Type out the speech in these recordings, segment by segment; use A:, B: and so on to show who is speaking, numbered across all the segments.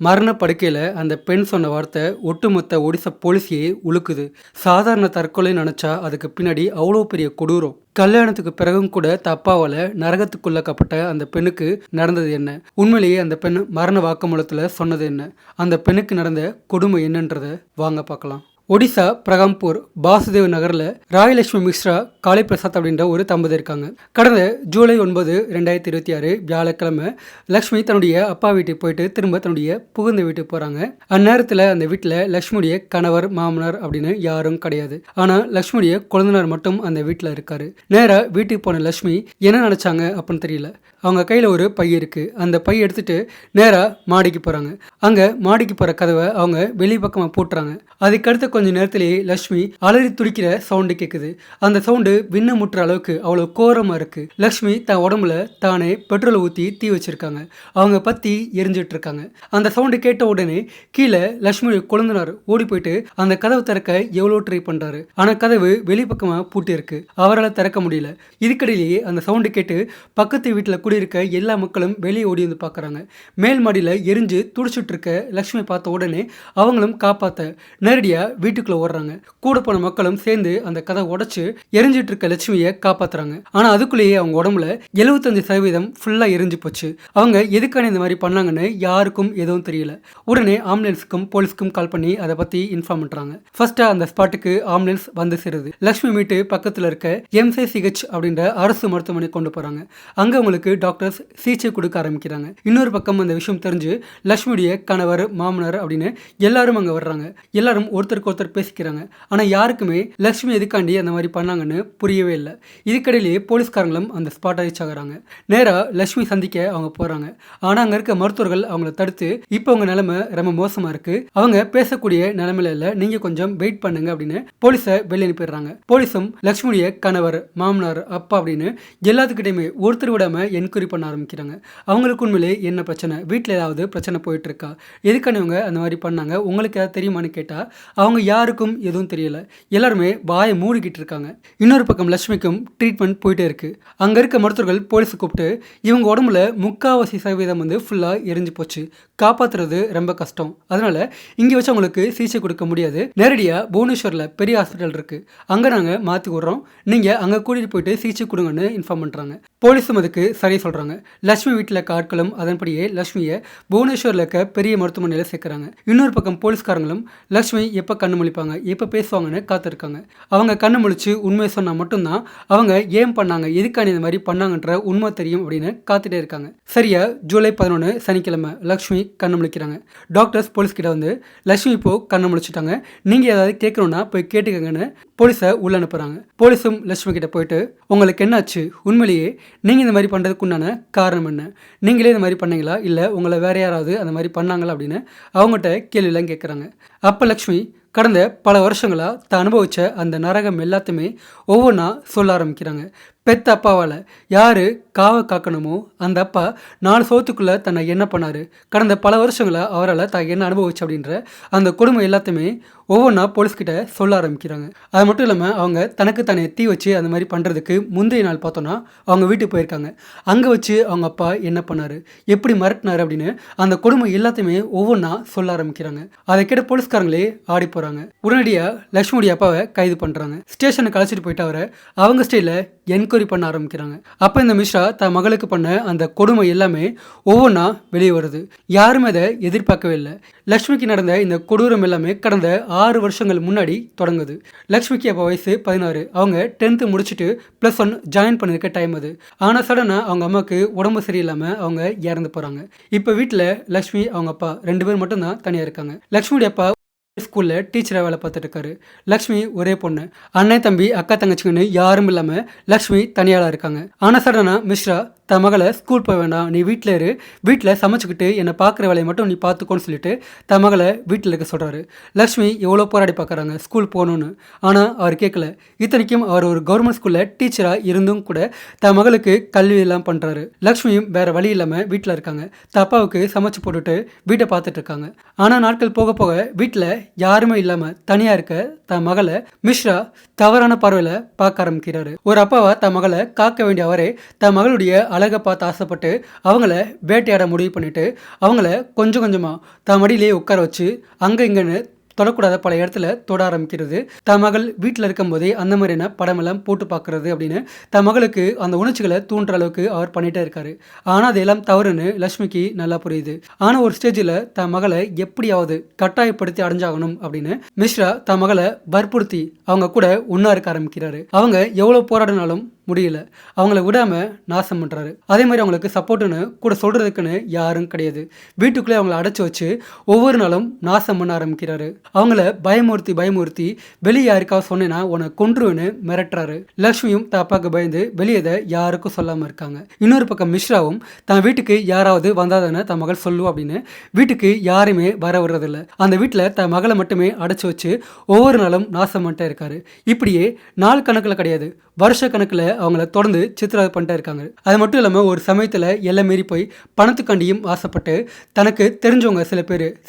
A: மரண படுக்கையில் அந்த பெண் சொன்ன வார்த்தை ஒட்டுமொத்த ஒடிசா போலீஸையே உலுக்குது. சாதாரண தற்கொலை நினச்சா அதுக்கு பின்னாடி அவ்வளோ பெரிய கொடூரம். கல்யாணத்துக்கு பிறகும் கூட தப்பாவால் நரகத்துக்குள்ளாக்கப்பட்ட அந்த பெண்ணுக்கு நடந்தது என்ன? உண்மையிலேயே அந்த பெண் மரண வாக்குமூலத்தில் சொன்னது என்ன? அந்த பெண்ணுக்கு நடந்த கொடுமை என்னன்றதை வாங்க பார்க்கலாம். ஒடிசா பிரகம்பூர் பாசுதேவ் நகரில் ராயலட்சுமி மிஸ்ரா காளி பிரசாத் அப்படின்ற ஒரு தம்பதி இருக்காங்க. கடந்த ஜூலை 9, 2026 வியாழக்கிழமை லக்ஷ்மி தன்னுடைய அப்பா வீட்டுக்கு போயிட்டு திரும்ப தன்னுடைய புகுந்த வீட்டுக்கு போகிறாங்க. அந்நேரத்தில் அந்த வீட்டில் லக்ஷ்மியுடைய கணவர் மாமனார் அப்படின்னு யாரும் கிடையாது. ஆனால் லக்ஷ்மியுடைய குழந்தைனார் மட்டும் அந்த வீட்டில் இருக்காரு. நேராக வீட்டுக்கு போன லக்ஷ்மி என்ன நினச்சாங்க அப்படின்னு தெரியல. அவங்க கையில் ஒரு பை இருக்குது. அந்த பை எடுத்துகிட்டு நேராக மாடிக்கு போகிறாங்க. அங்கே மாடிக்கு போகிற கதவை அவங்க வெளி பக்கமாக போட்டுறாங்க. அதுக்கடுத்து கொஞ்சம் நேரத்திலேயே லக்ஷ்மி அலறி துடிக்கிற சவுண்டு கேட்குது. அந்த சவுண்டு விண்ண முட்டுற அளவுக்கு அவ்வளோ கோரமாக இருக்குது. லக்ஷ்மி தன் உடம்புல தானே பெட்ரோல் ஊற்றி தீ வச்சிருக்காங்க. அவங்க பற்றி எரிஞ்சிட்டு இருக்காங்க. அந்த சவுண்டு கேட்ட உடனே கீழே லக்ஷ்மியுடைய குழந்தைனார் ஓடி போயிட்டு அந்த கதவை திறக்க எவ்வளோ ட்ரை பண்ணுறாரு. ஆனால் கதவு வெளி பக்கமாக பூட்டி இருக்கு. அவரால் திறக்க முடியல. இதுக்கடையிலேயே அந்த சவுண்டு கேட்டு பக்கத்து வீட்டில் குடியிருக்க எல்லா மக்களும் வெளியே ஓடி வந்து பார்க்குறாங்க. மேல் மாடியில் எரிஞ்சு துடிச்சுட்டு இருக்க லக்ஷ்மி பார்த்த உடனே அவங்களும் காப்பாற்ற நேரடியாக வீட்டுக்குள்ள ஓடுறாங்க. கூட போன மக்களும் சேர்ந்து அந்த கதை உடைச்சு எரிஞ்சிட்டு இருக்க லட்சுமியை காப்பாத்துறாங்க. ஆனா அதுக்குள்ளேயே அவங்க உடம்புல 75% ஃபுல்லா எரிஞ்சு போச்சு. அவங்க எதுக்கான இந்த மாதிரி பண்ணாங்கன்னு யாருக்கும் எதுவும் தெரியல. உடனே ஆம்புலன்ஸுக்கும் போலீஸ்க்கும் கால் பண்ணி அதை பத்தி இன்ஃபார்ம் பண்றாங்க. ஃபர்ஸ்டா அந்த ஸ்பாட்டுக்கு ஆம்புலன்ஸ் வந்து சேருது. லட்சுமி மீட்டு பக்கத்துல இருக்க MCCH அப்படின்ற அரசு மருத்துவமனை கொண்டு போறாங்க. அங்க அவங்களுக்கு டாக்டர்ஸ் சிகிச்சை கொடுக்க ஆரம்பிக்கிறாங்க. இன்னொரு பக்கம் அந்த விஷயம் தெரிஞ்சு லட்சுமியுடைய கணவர் மாமனார் அப்படின்னு எல்லாரும் அங்க வர்றாங்க. எல்லாரும் ஒருத்தருக்கு ஒருத்தர் பேசிக்கிறாங்க. ஆனால் யாருக்குமே லக்ஷ்மி எதுக்காண்டி அந்த மாதிரி பண்ணாங்கன்னு புரியவே இல்லை. இதுக்கடையிலேயே போலீஸ்காரங்களும் அந்த ஸ்பாட்டை ரீச் ஆகுறாங்க. நேராக லக்ஷ்மி சந்திக்க அவங்க போகிறாங்க. ஆனால் அங்கே இருக்க மருத்துவர்கள் அவங்கள தடுத்து இப்போ அவங்க நிலைமை ரொம்ப மோசமாக இருக்கு, அவங்க பேசக்கூடிய நிலைமையில இல்லை, நீங்கள் கொஞ்சம் வெயிட் பண்ணுங்க அப்படின்னு போலீஸை வெளியே அனுப்பிடுறாங்க. போலீஸும் லக்ஷ்மியுடைய கணவர் மாமனார் அப்பா அப்படின்னு எல்லாத்துக்கிட்டையுமே ஒருத்தர் விடாம என்கொயரி பண்ண ஆரம்பிக்கிறாங்க. அவங்களுக்கு உண்மையிலே என்ன பிரச்சனை, வீட்டில் ஏதாவது பிரச்சனை போயிட்டு இருக்கா, எதுக்கான இவங்க அந்த மாதிரி பண்ணாங்க, உங்களுக்கு ஏதாவது தெரியுமான்னு கேட்டால் அவங்க யாருக்கும் எதுவும் தெரியல. எல்லாருமே வாயை மூடிக்கிட்டு இருக்காங்க. இன்னொரு பக்கம் லட்சுமிக்கும் ட்ரீட்மெண்ட் போயிட்டே இருக்கு. அங்க இருக்க மருத்துவர்கள் போலீஸை கூப்பிட்டு இவங்க உடம்புல 3/4% வந்து ஃபுல்லா எரிஞ்சு போச்சு, காப்பாத்துறது ரொம்ப கஷ்டம், அதனால இங்க வச்சு அவங்களுக்கு சிகிச்சை கொடுக்க முடியாது, நேரடியா புவனேஸ்வர்ல பெரிய ஹாஸ்பிட்டல் இருக்கு, அங்க நாங்க மாத்தி விடுறோம், நீங்க அங்க கூட்டிட்டு போயிட்டு சிகிச்சை கொடுங்கன்னு இன்ஃபார்ம் பண்றாங்க. போலீஸும் அதுக்கு சரி சொல்றாங்க. லட்சுமி வீட்டில் இருக்க ஆட்களும் அதன்படியே லட்சுமியை புவனேஸ்வர்ல இருக்க பெரிய மருத்துவமனையில சேர்க்கிறாங்க. இன்னொரு பக்கம் போலீஸ்காரங்களும் லட்சுமி எப்ப கண்ணு முழிப்பாங்க, எப்போ பேசுவாங்கன்னு காத்திருக்காங்க. அவங்க கண்ணு முழிச்சு உண்மையை சொன்னால் மட்டும்தான் அவங்க ஏன் பண்ணாங்க, எதுக்கான இந்த மாதிரி பண்ணாங்கன்ற உண்மை தெரியும் அப்படின்னு காத்துட்டே இருக்காங்க. சரியா ஜூலை 11 சனிக்கிழமை லக்ஷ்மி கண்ணு முழிக்கிறாங்க. டாக்டர்ஸ் போலீஸ் கிட்ட வந்து லட்சுமி இப்போ கண்ணு முழிச்சிட்டாங்க, நீங்கள் ஏதாவது கேட்கணும்னா போய் கேட்டுக்கங்கன்னு போலீஸை உள்ள அனுப்புகிறாங்க. போலீஸும் லட்சுமி கிட்ட போயிட்டு உங்களுக்கு என்னாச்சு, உண்மையிலேயே நீங்கள் இந்த மாதிரி பண்ணுறதுக்கு உண்டான காரணம் என்ன, நீங்களே இந்த மாதிரி பண்ணீங்களா இல்லை உங்களை வேற யாராவது அந்த மாதிரி பண்ணாங்களா அப்படின்னு அவங்ககிட்ட கேள்வியெல்லாம் கேட்குறாங்க. அப்போ லக்ஷ்மி கடந்த பல வருஷங்களாக தான் அனுபவித்த அந்த நரகம் எல்லாத்தையுமே ஒவ்வொன்றா சொல்ல ஆரம்பிக்கிறாங்க. பெத்த அப்பாவால் யார் காவை காக்கணுமோ அந்த அப்பா 4 சோத்துக்குள்ளே தன்னை என்ன பண்ணார், கடந்த பல வருஷங்களாக அவரால் தான் என்ன அனுபவிச்சு அப்படின்ற அந்த கொடுமை எல்லாத்தையுமே ஒவ்வொன்றா போலீஸ்கிட்ட சொல்ல ஆரம்பிக்கிறாங்க. அது மட்டும் இல்லாமல் அவங்க தனக்கு தானே தீ வச்சு அந்த மாதிரி பண்ணுறதுக்கு முந்தைய நாள் பார்த்தோன்னா அவங்க வீட்டுக்கு போயிருக்காங்க. அங்கே வச்சு அவங்க அப்பா என்ன பண்ணார், எப்படி மிரட்டினார் அப்படின்னு அந்த கொடுமை எல்லாத்தையுமே ஒவ்வொன்றா சொல்ல ஆரம்பிக்கிறாங்க. அதை கேட்ட போலீஸ்காரங்களே ஆடி போகிறாங்க. உடனடியாக லட்சுமியுடைய அப்பாவை கைது பண்ணுறாங்க. ஸ்டேஷனுக்கு அழைச்சிட்டு போயிட்டு அவரை அவங்க ஸ்டைலில் என்கொயரி பண்ண ஆரம்பிக்கிறாங்க. அப்போ இந்த மிஸ்ரா தன் மகளுக்கு பண்ண அந்த கொடுமை எல்லாமே ஒவ்வொன்றா வெளியே வருது. யாருமே அதை எதிர்பார்க்கவே இல்லை. லக்ஷ்மிக்கு நடந்த இந்த கொடூரம் எல்லாமே கடந்த 6 வருஷங்கள் முன்னாடி தொடங்குது. லக்ஷ்மிக்கு அப்போ வயசு 16. அவங்க 10th முடிச்சுட்டு +1 ஜாயின் பண்ணிருக்க டைம் அது. ஆனால் சடனாக அவங்க அம்மாவுக்கு உடம்பு சரியில்லாமல் அவங்க இறந்து போகிறாங்க. இப்போ வீட்டில் லக்ஷ்மி அவங்க அப்பா 2 பேர் மட்டும்தான் தனியாக இருக்காங்க. லக்ஷ்மியுடைய அப்பா ஸ்கூலில் டீச்சராக வேலை பார்த்துட்டு இருக்காரு. லக்ஷ்மி ஒரே பொண்ணு, அண்ணன் தம்பி அக்கா தங்கச்சிங்கன்னு யாரும் இல்லாமல் லக்ஷ்மி தனியாளாக இருக்காங்க. ஆனால் சடனாக மிஸ்ரா தன் மகளை ஸ்கூல் போக வேண்டாம், நீ வீட்டில் இரு, வீட்டில் சமைச்சிக்கிட்டு என்னை பார்க்குற வேலையை மட்டும் நீ பார்த்துக்கோன்னு சொல்லிட்டு தன் மகளை வீட்டில் இருக்க சொல்கிறாரு. லக்ஷ்மி எவ்வளோ போராடி பார்க்குறாங்க ஸ்கூல் போகணுன்னு, ஆனால் அவர் கேட்கல. இத்தனைக்கும் அவர் ஒரு கவர்மெண்ட் ஸ்கூலில் டீச்சராக இருந்தும் கூட தன் மகளுக்கு கல்வி எல்லாம் பண்ணுறாரு. லக்ஷ்மியும் வேறு வழி இல்லாமல் வீட்டில் இருக்காங்க. தன் அப்பாவுக்கு சமைச்சு போட்டுட்டு வீட்டை பார்த்துட்டு இருக்காங்க. ஆனால் நாட்கள் போக போக வீட்டில் யாருமே இல்லாமல் தனியாக இருக்க தன் மகளை மிஸ்ரா தவறான பார்வையில் பார்க்க ஆரம்பிக்கிறாரு. ஒரு அப்பாவை தன் மகளை காக்க வேண்டிய அவரே தன் மகளுடைய அழகை பார்த்து ஆசைப்பட்டு அவங்கள வேட்டையாட முடிவு பண்ணிட்டு அவங்கள கொஞ்சம் கொஞ்சமாக தான் மடியிலேயே உட்கார வச்சு அங்கே இங்கேன்னு தொடக்கூடாத பல இடத்துல தொட ஆரம்பிக்கிறது. தன் மகள் வீட்டில் இருக்கும்போதே அந்த மாதிரியான படமெல்லாம் போட்டு பார்க்கறது அப்படின்னு தன் மகளுக்கு அந்த உணர்ச்சிகளை தூண்டுற அளவுக்கு அவர் பண்ணிட்டே இருக்காரு. ஆனால் அதெல்லாம் தவறுன்னு லக்ஷ்மிக்கு நல்லா புரியுது. ஆனால் ஒரு ஸ்டேஜில் தன் மகளை எப்படியாவது கட்டாயப்படுத்தி அடைஞ்சாகணும் அப்படின்னு மிஸ்ரா தன் மகளை வற்புறுத்தி அவங்க கூட ஒன்றா இருக்க ஆரம்பிக்கிறாரு. அவங்க எவ்வளோ போராடினாலும் முடியல. அவங்கள விடாம நாசம் பண்றாரு. அதே மாதிரி அவங்களுக்கு சப்போர்ட்டுன்னு கூட சொல்றதுக்குன்னு யாரும் கிடையாது. வீட்டுக்குள்ளே அவங்கள அடைச்சு வச்சு ஒவ்வொரு நாளும் நாசம் பண்ண ஆரம்பிக்கிறாரு. அவங்கள பயமுறுத்தி வெளியே யாருக்காவது சொன்னேன்னா உன்னை கொன்றுவேன்னு மிரட்டுறாரு. லக்ஷ்மியும் தப்பாக்கு பயந்து வெளியே யாருக்கும் சொல்லாம இருக்காங்க. இன்னொரு பக்கம் மிஸ்ராவும் தன் வீட்டுக்கு யாராவது வந்தாதானே தன் மகள் சொல்லுவோம் அப்படின்னு வீட்டுக்கு யாருமே வர விடுறதில்ல. அந்த வீட்டில் தன் மகளை மட்டுமே அடைச்சு வச்சு ஒவ்வொரு நாளும் நாசம் பண்ணிட்டே இருக்காரு. இப்படியே நாள் கணக்கில் கிடையாது, வருஷ கணக்கில் அவங்கள தொடர்ந்து சித்திரவதை பண்ணிட்டே இருக்காங்க. அது மட்டும் இல்லாமல் ஒரு சமயத்தில் எல்லாம் மீறி போய் பணத்துக்காண்டியும் ஆசைப்பட்டு தனக்கு தெரிஞ்சவங்க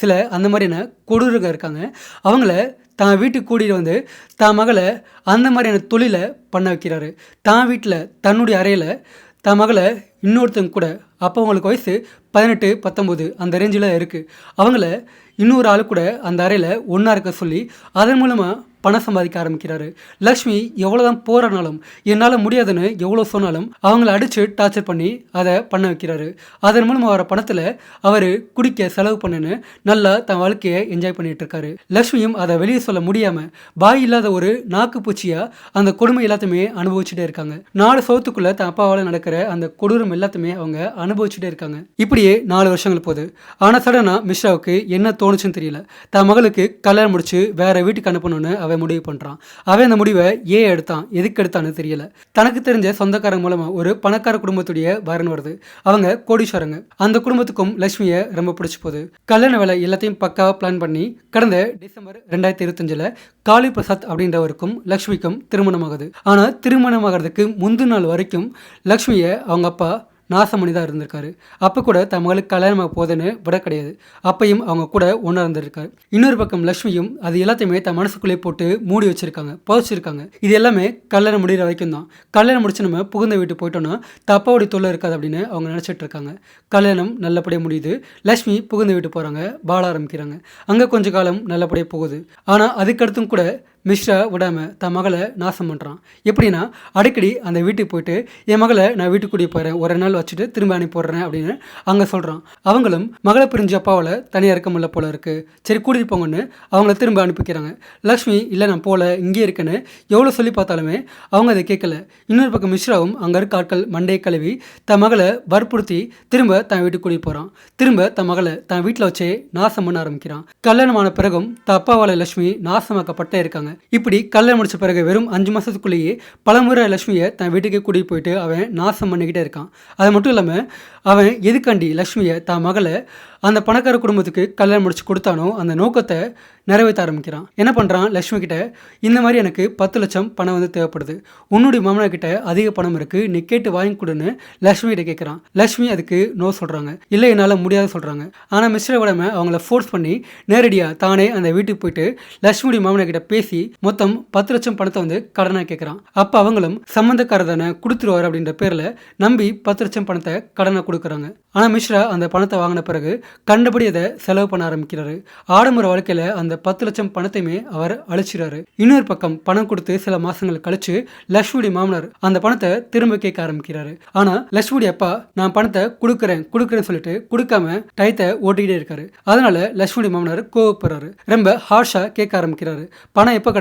A: சில அந்த மாதிரியான கொடூரங்க இருக்காங்க. அவங்கள தான் வீட்டுக்கு கூட்டிகிட்டு வந்து தான் மகளை அந்த மாதிரியான தொழிலை பண்ண வைக்கிறாரு. தான் வீட்டில் தன்னுடைய அறையில் தான் மகளை இன்னொருத்தங்க கூட, அப்போ அவங்களுக்கு வயசு 18, 19 அந்த ரேஞ்சில் இருக்குது. அவங்கள இன்னொரு ஆள் கூட அந்த அறையில் ஒன்றா இருக்க சொல்லி அதன் மூலமாக பணம் சம்பாதிக்க ஆரம்பிக்கிறாரு. லக்ஷ்மி எவ்வளோதான் போராடினாலும் என்னால் முடியாதுன்னு எவ்வளோ சொன்னாலும் அவங்கள அடித்து டார்ச்சர் பண்ணி அதை பண்ண வைக்கிறாரு. அதன் மூலமாக வர பணத்தில் அவர் குடிக்க செலவு பண்ணுன்னு நல்லா தன் வாழ்க்கையை என்ஜாய் பண்ணிட்டு இருக்காரு. லக்ஷ்மியும் அதை வெளியே சொல்ல முடியாமல் பாய் இல்லாத ஒரு நாக்கு பூச்சியாக அந்த கொடுமை எல்லாத்தையுமே அனுபவிச்சுட்டே இருக்காங்க. 4 சவத்துக்குள்ளே தன் அப்பாவால் நடக்கிற அந்த கொடூரம் எல்லாத்தையுமே அவங்க அனுபவிச்சுட்டே இருக்காங்க. இப்படியே 4 வருஷங்கள் போகுது. ஆனால் சடனாக மிஸ்ராவுக்கு என்ன தோணுச்சுன்னு தெரியல. தன் மகளுக்கு கல்யாணம் முடிச்சு வேற வீட்டுக்கு அனுப்பணும்னு அவன் முடிவு பண்றான். அவன் அந்த முடிவை ஏன் எடுத்தான், எதுக்கு எடுத்தான்னு தெரியல. தனக்கு தெரிஞ்ச சொந்தக்காரங்க மூலமா ஒரு பணக்கார குடும்பத்துடைய வரன் வருது. அவங்க கோடீஸ்வரங்க. அந்த குடும்பத்துக்கும் லட்சுமியை ரொம்ப பிடிச்சி போகுது. கல்யாண வேலை எல்லாத்தையும் பக்காவா பிளான் பண்ணி கடந்த டிசம்பர் 2025 காளி பிரசாத் அப்படின்றவருக்கும் லக்ஷ்மிக்கும் திருமணமாகுது. ஆனா திருமணமாகிறதுக்கு முந்தின நாள் வரைக்கும் லக்ஷ்மியை அவங்க அப்பா நாசம் பண்ணி தான் இருந்திருக்காரு. அப்போ கூட தன் மகளுக்கு கல்யாணமாக போதுன்னு விட கிடையாது. அப்பையும் அவங்க கூட ஒன்றா இருந்திருக்காரு. இன்னொரு பக்கம் லக்ஷ்மியும் அது எல்லாத்தையுமே தன் மனசுக்குள்ளே போட்டு மூடி வச்சிருக்காங்க, புதைச்சிருக்காங்க. இது எல்லாமே கல்யாணம் முடிகிற வரைக்கும் தான். கல்யாணம் முடிச்சு நம்ம புகுந்த வீட்டு போயிட்டோம்னா தப்பாவுடைய தொல்லை இருக்காது அப்படின்னு அவங்க நினச்சிட்டு இருக்காங்க. கல்யாணம் நல்லபடியாக முடியுது. லக்ஷ்மி புகுந்த வீட்டு போகிறாங்க, வாழ ஆரம்பிக்கிறாங்க. அங்கே கொஞ்ச காலம் நல்லபடியாக போகுது. ஆனால் அதுக்கடுத்தும் கூட மிஸ்ரா விடாமல் தன் மகளை நாசம் பண்ணுறான். எப்படின்னா அடிக்கடி அந்த வீட்டுக்கு போயிட்டு என் மகளை நான் வீட்டுக்கு கூட்டிகிட்டு போகிறேன், ஒரு நாள் வச்சுட்டு திரும்ப அனுப்பிடுறேன் அப்படின்னு அங்கே சொல்கிறான். அவங்களும் மகளை பிரிஞ்ச அப்பாவால் தனியாக இருக்க முடியல போல இருக்குது, சரி கூட்டிகிட்டு போங்கன்னு அவங்கள திரும்ப அனுப்பிக்கிறாங்க. லக்ஷ்மி இல்லை நான் போகல இங்கே இருக்குன்னு எவ்வளோ சொல்லி பார்த்தாலுமே அவங்க அதை கேட்கல. இன்னொரு பக்கம் மிஸ்ராவும் அங்கே இருக்க ஆட்கள் மண்டையை கழுவி தன் மகளை வற்புறுத்தி திரும்ப தன் வீட்டுக்கு கூட்டிகிட்டு போகிறான். திரும்ப தன் மகளை தன் வீட்டில் வச்சே நாசம் பண்ண ஆரம்பிக்கிறான். கல்யாணமான பிறகும் தன் அப்பாவால் லக்ஷ்மி நாசமாக்கப்பட்டே இருக்காங்க. இப்படி கல்யாணம் முடிச்ச பிறகு வெறும் 5 மாதத்துக்குள்ளேயே பலமுறை லக்ஷ்மியை தன் வீட்டுக்கே கூட்டிகிட்டு போயிட்டு அவன் நாசம் பண்ணிக்கிட்டே இருக்கான். அது மட்டும் இல்லாமல் அவன் எதுக்காண்டி லக்ஷ்மியை தான் மகளை அந்த பணக்கார குடும்பத்துக்கு கல்யாணம் முடிச்சு கொடுத்தானோ அந்த நோக்கத்தை நிறைவேற்ற ஆரம்பிக்கிறான். என்ன பண்ணுறான், லக்ஷ்மி கிட்ட இந்த மாதிரி எனக்கு 10 லட்சம் பணம் தேவைப்படுது, உன்னுடைய மாமனார்கிட்ட அதிக பணம் இருக்குது, நீ கேட்டு வாங்கி கொடுன்னு லக்ஷ்மி கிட்ட கேட்குறான். லக்ஷ்மி அதுக்கு நோ சொல்கிறாங்க, இல்லை என்னால் முடியாது சொல்கிறாங்க. ஆனால் மிஸ்டர் விடாம அவங்கள ஃபோர்ஸ் பண்ணி நேரடியாக தானே அந்த வீட்டுக்கு போயிட்டு லக்ஷ்மியுடைய மாமனார்கிட்ட பேசி மொத்தம் 10 லட்சம் பணத்தை கடனாக கேட்குறான். அப்போ அவங்களும் சம்மந்தக்காரர் தானே கொடுத்துருவார் அப்படின்ற பேரில் நம்பி 10 லட்சம் பணத்தை கடனாக கொடுக்குறாங்க. ஆனால் மிஸ்ரா அந்த பணத்தை வாங்கின பிறகு கண்டபடி அதை செலவு பண்ண ஆரம்பிக்கிறாரு. ஆடம்பர வாழ்க்கையில் அந்த 10 லட்சம் பணத்தையுமே அவர் அழிச்சிடாரு. இன்னொரு பக்கம் பணம் கொடுத்து சில மாசங்கள் கழிச்சு லக்ஷ்மியுடைய மாமனார் அந்த பணத்தை திரும்ப கேட்க ஆரம்பிக்கிறாரு. ஆனா லக்ஷ்மியுடைய அப்பா நான் பணத்தை கொடுக்குறேன்னு சொல்லிட்டு கொடுக்காம டயத்தை ஓட்டிக்கிட்டே இருக்காரு. அதனால லக்ஷ்மியுடைய மாமனார் கோவப்படுறாரு. ரொம்ப ஹார்ஷா கேட்க ஆரம்பிக்கிறாரு. பணம் எப்போ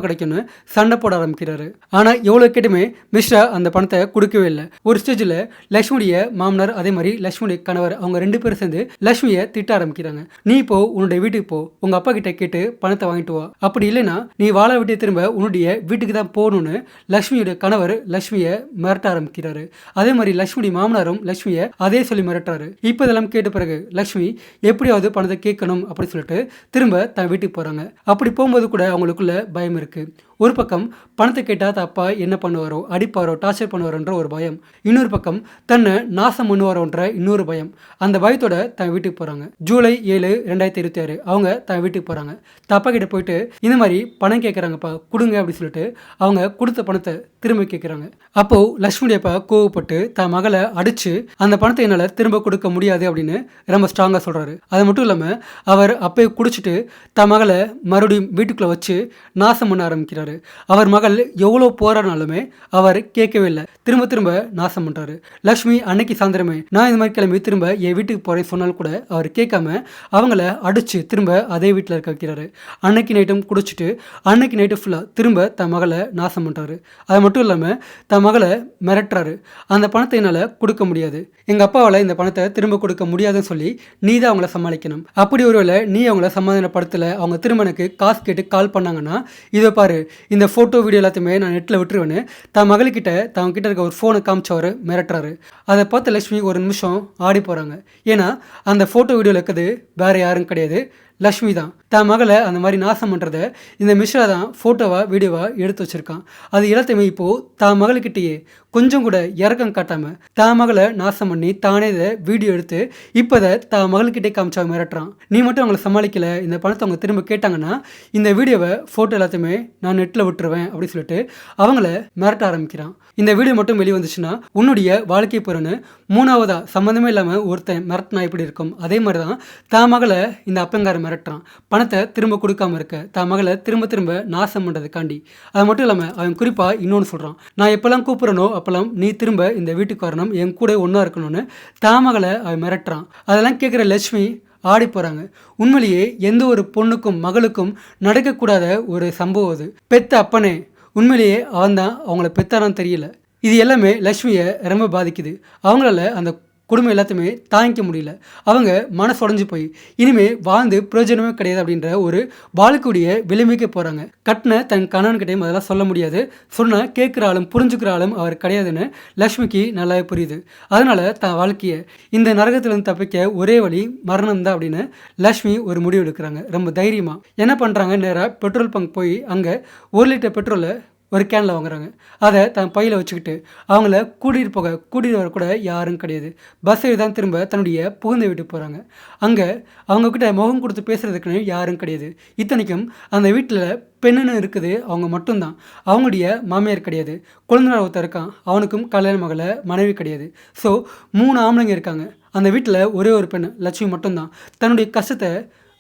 A: கிடைக்கும்னு சண்டை போட ஆரம்பிக்கிறாரு. ஆனா எவ்வளவு கேட்டுமே மிஸ்ரா அந்த பணத்தை கொடுக்கவே இல்லை. ஒரு ஸ்டேஜில் லக்ஷ்மியுடைய மாமனார் அதே மாதிரி லக்ஷ்மியுடைய கணவர் அவங்க 2 பேரும் சேர்ந்து லக்ஷ்மியை திட்ட ஆரம்பிக்கிறாங்க. நீ இப்போ உன்னுடைய வீட்டுக்கு போ, உங்க அப்பா கிட்ட கேட்டு பணத்தை வாங்கிட்டு வா, அப்படி இல்லைன்னா நீ வாழ விட்டு திரும்ப உன்னுடைய வீட்டுக்கு தான் போகணும்னு லக்ஷ்மியுடைய கணவர் லக்ஷ்மியை மிரட்ட ஆரம்பிக்கிறாரு. அதே மாதிரி லக்ஷ்மியுடைய மாமனாரும் லக்ஷ்மியை அதே சொல்லி மிரட்டுறாரு. இப்போ இதெல்லாம் கேட்ட பிறகு லக்ஷ்மி எப்படியாவது பணத்தை கேட்கணும் அப்படின்னு சொல்லிட்டு திரும்ப தன் வீட்டுக்கு போறாங்க. அப்படி போகும்போது கூட அவங்களுக்குள்ள பயம் இருக்கு. ஒரு பக்கம் பணத்தை கேட்டால் அப்பா என்ன பண்ணுவாரோ, அடிப்பாரோ, டார்ச்சர் பண்ணுவாரோன்ற ஒரு பயம். இன்னொரு பக்கம் தன்னை நாசம் பண்ணுவாரோன்ற இன்னொரு பயம். அந்த பயத்தோட தன் வீட்டுக்கு போகிறாங்க. ஜூலை 7, 2026 அவங்க தன் வீட்டுக்கு போகிறாங்க. அப்பா கிட்ட போயிட்டு இந்த மாதிரி பணம் கேட்குறாங்கப்பா, கொடுங்க அப்படின்னு சொல்லிட்டு அவங்க கொடுத்த பணத்தை திரும்ப கேட்குறாங்க. அப்போது லக்ஷ்மி அப்பா கோவப்பட்டு தன் மகளை அடித்து அந்த பணத்தை என்னால் திரும்ப கொடுக்க முடியாது அப்படின்னு ரொம்ப ஸ்ட்ராங்காக சொல்கிறாரு. அது மட்டும் இல்லாமல் அவர் அப்பயே குடிச்சிட்டு தன் மகளை மறுபடியும் வீட்டுக்குள்ளே வச்சு நாசம் பண்ண ஆரம்பிக்கிறாரு. அவர் மகள் எவ்வளோ போராடினாலுமே அவர் கேட்கவே இல்லை. திரும்ப திரும்ப நாசம் பண்ணுறாரு. லக்ஷ்மி அன்னைக்கு சாயந்தரமே நான் இந்த மாதிரி கிளம்பி திரும்ப என் வீட்டுக்கு போகிறேன் சொன்னால் கூட அவர் கேட்காம அவங்கள அடித்து திரும்ப அதே வீட்டில் இருக்க வைக்கிறாரு. அன்னைக்கு நைட்டும் குடிச்சிட்டு அன்னைக்கு நைட்டு ஃபுல்லாக திரும்ப தன் மகளை நாசம் பண்ணுறாரு. அது மட்டும் இல்லாமல் தன் மகளை மிரட்டுறாரு. அந்த பணத்தை என்னால் கொடுக்க முடியாது, எங்கள் அப்பாவால் இந்த பணத்தை திரும்ப கொடுக்க முடியாதுன்னு சொல்லி நீ தான் அவங்கள சமாளிக்கணும். அப்படி ஒருவேளை நீ அவங்கள சமாதானப்படுத்தலை, அவங்க திரும்ப எனக்கு காசு கேட்டு கால் பண்ணாங்கன்னா இதை பாரு, இந்த ஃபோட்டோ வீடியோ எல்லாத்தையுமே நான் நெட்டில் விட்டுருவேன்னு தன் மகளுக்கிட்ட தவங்கிட்ட இருக்க ஒரு ஃபோனை காமிச்சவர் மிரட்டுறாரு. அதை பார்த்து லக்ஷ்மி ஒரு நிமிஷம் ஆடி போகிறாங்க. ஏன்னா அந்த ஃபோட்டோ வீடியோவில் இருக்கிறது வேறு யாரும் கிடையாது, லக்ஷ்மி தான். தன் மகளை அந்த மாதிரி நாசம் பண்ணுறத இந்த மிஸ்ரா தான் ஃபோட்டோவாக வீடியோவாக எடுத்து வச்சுருக்கான். அது எல்லாத்தையுமே இப்போது தான் மகளுக்கிட்டேயே கொஞ்சம் கூட இறக்கம் காட்டாமல் தான் மகளை நாசம் பண்ணி தானே இதை வீடியோ எடுத்து இப்போ அதை தான் மகளுக்கிட்டே காமிச்சா மிரட்டுறான். நீ மட்டும் அவங்கள சமாளிக்கலை, இந்த பணத்தை அவங்க திரும்ப கேட்டாங்கன்னா இந்த வீடியோவை ஃபோட்டோ எல்லாத்தையுமே நான் நெட்டில் விட்டுருவேன் அப்படின்னு சொல்லிட்டு அவங்கள மிரட்ட ஆரம்பிக்கிறான். இந்த வீடியோ மட்டும் வெளியே வந்துச்சுன்னா உன்னுடைய வாழ்க்கை பொருன்னு மூணாவதாக சம்மந்தமே இல்லாமல் ஒருத்தன் மிரட்டினா எப்படி இருக்கும், அதே மாதிரி தான் தான் மகளை இந்த அப்பங்கார மிரட்டுறான். பணத்தை திரும்ப கொடுக்காம இருக்க தான் மகளை திரும்ப திரும்ப நாசம் பண்ணுறதுக்காண்டி. அது மட்டும் இல்லாமல் அவன் குறிப்பாக இன்னொன்று சொல்கிறான், நான் எப்போல்லாம் கூப்பிட்றனோ அப்போல்லாம் நீ திரும்ப இந்த வீட்டுக்கு வரணும், என் கூட ஒன்றா இருக்கணும்னு தான் மகளை அவன் மிரட்டுறான். அதெல்லாம் கேட்குற லட்சுமி ஆடி போகிறாங்க. உண்மையிலேயே எந்த ஒரு பொண்ணுக்கும் மகளுக்கும் நடக்கக்கூடாத ஒரு சம்பவம் அது. பெத்த அப்பனே உண்மையிலேயே அவன் தான் அவங்கள பெத்தாரான்னு தெரியல. இது எல்லாமே லக்ஷ்மியை ரொம்ப பாதிக்குது. அவங்களால அந்த குடும்பம் எல்லாத்தையுமே தாங்கிக்க முடியல. அவங்க மனசு உடஞ்சி போய் இனிமேல் வாழ்ந்து பிரயோஜனமே கிடையாது அப்படின்ற ஒரு வாழ்க்கையுடைய விளிம்புக்கே போகிறாங்க. கட்டின தன் கணவன்கிட்டையும் அதெல்லாம் சொல்ல முடியாது, சொன்னால் கேட்குற ஆளும் புரிஞ்சுக்கிற ஆளும் அவர் கிடையாதுன்னு லக்ஷ்மிக்கு நல்லாவே புரியுது. அதனால் தன் வாழ்க்கையை இந்த நரகத்திலேருந்து தப்பிக்க ஒரே வழி மரணம் தான் அப்படின்னு லக்ஷ்மி ஒரு முடிவு எடுக்கிறாங்க. ரொம்ப தைரியமாக என்ன பண்ணுறாங்க, நேராக பெட்ரோல் பங்க் போய் அங்கே 1 லிட்டர் பெட்ரோலை ஒரு கேனில் வாங்குறாங்க. அதை தன் பையில் வச்சுக்கிட்டு அவங்கள கூட்டிகிட்டு வர கூட யாரும் கிடையாது. பஸ்ஸை தான் திரும்ப தன்னுடைய புகுந்த வீட்டுக்கு போகிறாங்க. அங்கே அவங்கக்கிட்ட முகம் கொடுத்து பேசுகிறதுக்குன்னு யாரும் கிடையாது. இத்தனைக்கும் அந்த வீட்டில் பெண்ணுன்னு இருக்குது அவங்க மட்டும்தான். அவங்களுடைய மாமியார் கிடையாது. குழந்தைனார் ஒருத்தர் இருக்கான், அவனுக்கும் கல்யாண மகளை மனைவி கிடையாது. ஸோ 3 ஆம்பளைங்க இருக்காங்க. அந்த வீட்டில் ஒரே ஒரு பெண் லட்சுமி மட்டும்தான். தன்னுடைய கஷ்டத்தை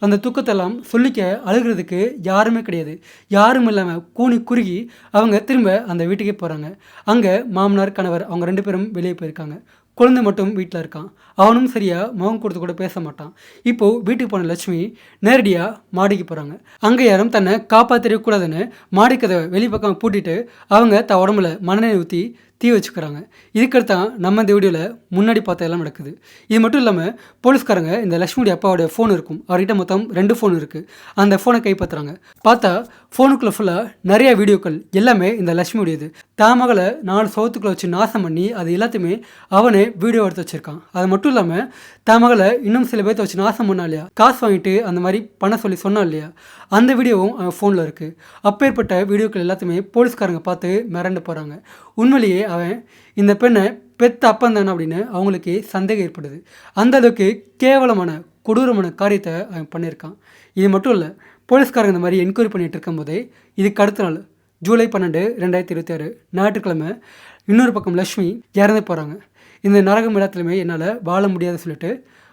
A: அந்த துக்கத்தெல்லாம் சொல்லிக்க அழுகிறதுக்கு யாருமே கிடையாது. யாரும் இல்லாமல் கூனி குறுகி அவங்க திரும்ப அந்த வீட்டுக்கே போகிறாங்க. அங்கே மாமனார் கணவர் அவங்க 2 பேரும் வெளியே போயிருக்காங்க. குழந்தை மட்டும் வீட்டில் இருக்கான். அவனும் சரியாக முகம் கொடுத்து கூட பேச மாட்டான். இப்போது வீட்டுக்கு போன லட்சுமி நேரடியாக மாடிக்கு போகிறாங்க. அங்கே யாரும் தன்னை காப்பாற்றிடக்கூடாதுன்னு மாடிக்கதவை வெளிப்பக்கம் பூட்டிட்டு அவங்க தன் உடம்புல மண்ணெண்ணெய் ஊற்றி தீ வச்சுக்கிறாங்க. இதுக்கடுத்தான் நம்ம இந்த வீடியோவில் முன்னாடி பார்த்த எல்லாம் நடக்குது. இது மட்டும் இல்லாமல் போலீஸ்காரங்க இந்த லக்ஷ்மியுடைய அப்பாவோட ஃபோன் இருக்கும், அவர்கிட்ட மொத்தம் 2 ஃபோன் இருக்குது. அந்த ஃபோனை கைப்பற்றுறாங்க. பார்த்தா ஃபோனுக்குள்ளே ஃபுல்லாக நிறையா வீடியோக்கள் எல்லாமே இந்த லக்ஷ்மியுடையது. தாமகளை 4 சவத்துக்குள்ளே வச்சு நாசம் பண்ணி அது எல்லாத்தையுமே அவனே வீடியோ எடுத்து வச்சுருக்கான். அது மட்டும் இல்லாமல் தாமகளை இன்னும் சில பேர்த்த வச்சு நாசம் பண்ணா இல்லையா, காசு வாங்கிட்டு அந்த மாதிரி பண்ண சொல்லி சொன்னா இல்லையா, அந்த வீடியோவும் அவன் ஃபோனில் இருக்குது. அப்பேற்பட்ட வீடியோக்கள் எல்லாத்தையுமே போலீஸ்காரங்க பார்த்து மிரண்டு போகிறாங்க. உண்மையிலேயே அவன் இந்த பெண்ணை பெத்த அப்பந்தானே அப்படின்னு அவங்களுக்கு சந்தேகம் ஏற்படுது. அந்த அளவுக்கு கேவலமான கொடூரமான காரியத்தை அவன் பண்ணியிருக்கான். இது மட்டும் இல்லை, போலீஸ்காரங்க இந்த மாதிரி என்கொயரி பண்ணிகிட்டு இருக்கும்போதே இதுக்கு அடுத்த நாள் ஜூலை 12, 2026 ஞாயிற்றுக்கிழமை இன்னொரு பக்கம் லக்ஷ்மி இறந்து போகிறாங்க. இந்த நரகம் இடத்துலையுமே என்னால் வாழ முடியாதுன்னு சொல்லிட்டு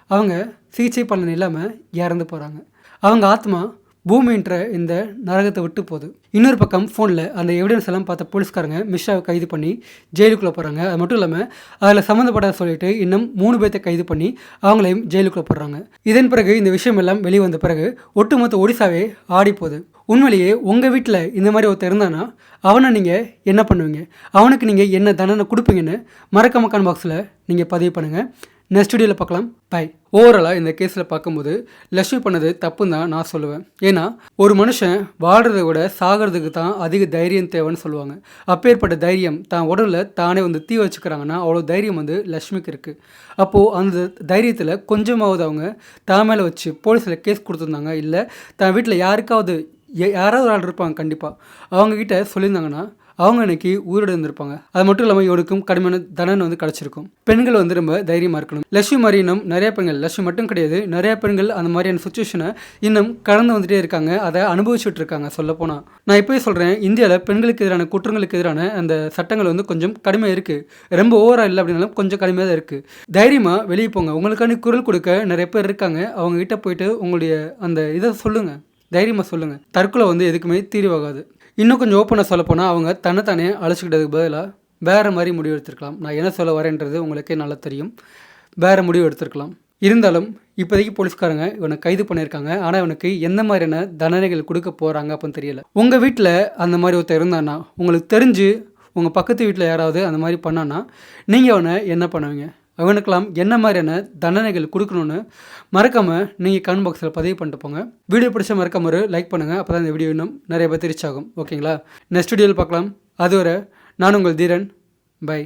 A: அவங்க சிகிச்சை பலன் இல்லாமல் இறந்து போகிறாங்க. அவங்க ஆத்மா பூமின்ற இந்த நரகத்தை விட்டு போகுது. இன்னொரு பக்கம் ஃபோனில் அந்த எவிடன்ஸ் எல்லாம் பார்த்த போலீஸ்காரங்க மிஸ்ராவை கைது பண்ணி ஜெயிலுக்குள்ளே போகிறாங்க. அது மட்டும் இல்லாமல் அதில் சம்மந்தப்படாத சொல்லிட்டு இன்னும் 3 பேர்த்தை கைது பண்ணி அவங்களையும் ஜெயிலுக்குள்ளே போடுறாங்க. இதன் பிறகு இந்த விஷயம் எல்லாம் வெளியே வந்த பிறகு ஒட்டுமொத்த ஒடிசாவே ஆடி போகுது. உண்மையிலேயே உங்கள் வீட்டில் இந்த மாதிரி ஒருத்தர் இருந்தானா அவனை நீங்கள் என்ன பண்ணுவீங்க, அவனுக்கு நீங்கள் என்ன தண்டனை கொடுப்பீங்கன்னு மறக்காம கமெண்ட் பாக்ஸில் நீங்கள் பதிவு பண்ணுங்கள். நெக்ஸ்ட் வீடியோவில் பார்க்கலாம். பை. ஓவராலாக இந்த கேஸில் பார்க்கும்போது லக்ஷ்மி பண்ணது தப்புன்னு தான் நான் சொல்லுவேன். ஏன்னா ஒரு மனுஷன் வாழ்கிறத விட சாகிறதுக்கு தான் அதிக தைரியம் தேவைன்னு சொல்லுவாங்க. அப்பேற்பட்ட தைரியம் தான் உடலில் தானே தீ வச்சுக்கிறாங்கன்னா அவ்வளோ தைரியம் லக்ஷ்மிக்கு இருக்குது. அப்போது அந்த தைரியத்தில் கொஞ்சமாவது அவங்க தான் மேலே வச்சு போலீஸில் கேஸ் கொடுத்துருந்தாங்க, இல்லை தான் வீட்டில் யாருக்காவது யாராவது ஒரு ஆள் இருப்பாங்க கண்டிப்பாக. அவங்கக்கிட்ட சொல்லியிருந்தாங்கன்னா அவங்க அன்னைக்கு உயிரோடு இருந்திருப்பாங்க. அது மட்டும் இல்லாமல் இவனுக்கும் கடுமையான தண்டனை வந்து கிடச்சிருக்கும். பெண்கள் வந்து ரொம்ப தைரியமாக இருக்கணும். லட்சுமி மாதிரி இன்னும் நிறைய பெண்கள், லட்சுமி மட்டும் கிடையாது, நிறைய பெண்கள் அந்த மாதிரியான சுச்சுவேஷனை இன்னும் கடந்து வந்துட்டே இருக்காங்க. அதை அனுபவிச்சுட்டு இருக்காங்க சொல்லப்போனால். நான் இப்போயே சொல்கிறேன், இந்தியாவில் பெண்களுக்கு எதிரான குற்றங்களுக்கு எதிரான அந்த சட்டங்கள் வந்து கொஞ்சம் கடுமையாக இருக்குது. ரொம்ப ஓவராக இல்லை அப்படின்னாலும் கொஞ்சம் கடுமையாக தான் இருக்குது. தைரியமாக வெளியே போங்க. உங்களுக்கான குரல் கொடுக்க நிறைய பேர் இருக்காங்க. அவங்ககிட்ட போயிட்டு உங்களுடைய அந்த இதை சொல்லுங்கள், தைரியமாக சொல்லுங்கள். தற்கொலை வந்து எதுக்குமே தீர்வாகாது. இன்னும் கொஞ்சம் ஓப்பனாக சொல்லப்போனால் அவங்க தன்னைத்தானே அழைச்சிக்கிட்டதுக்கு பதிலாக வேறு மாதிரி முடிவு எடுத்திருக்கலாம். நான் என்ன சொல்ல வரேன்றது உங்களுக்கே நல்லா தெரியும். வேறு முடிவு எடுத்திருக்கலாம். இருந்தாலும் இப்போதைக்கு போலீஸ்காரங்க இவனை கைது பண்ணியிருக்காங்க. ஆனால் இவனுக்கு எந்த மாதிரியான தண்டனைகள் கொடுக்க போகிறாங்க அப்படின்னு தெரியல. உங்கள் வீட்டில் அந்த மாதிரி ஒருத்தர் இருந்தான்னா, உங்களுக்கு தெரிஞ்சு உங்கள் பக்கத்து வீட்டில் யாராவது அந்த மாதிரி பண்ணான்னா நீங்கள் அவனை என்ன பண்ணுவீங்க? அவனுக்கெல்லாம் என்ன மாதிரியான தண்டனைகள் கொடுக்கணும்னு மறக்காமல் நீங்கள் கமெண்ட் பாக்ஸில் பதிவு பண்ணிட்டு போங்க. வீடியோ பிடிச்ச மறக்காம ஒரு லைக் பண்ணுங்கள். அப்போ தான் இந்த வீடியோ இன்னும் நிறைய பேர் ரீச் ஆகும். ஓகேங்களா? நெக்ஸ்ட் வீடியோவில் பார்க்கலாம். அதுவரை நான் உங்கள் தீரன். பை.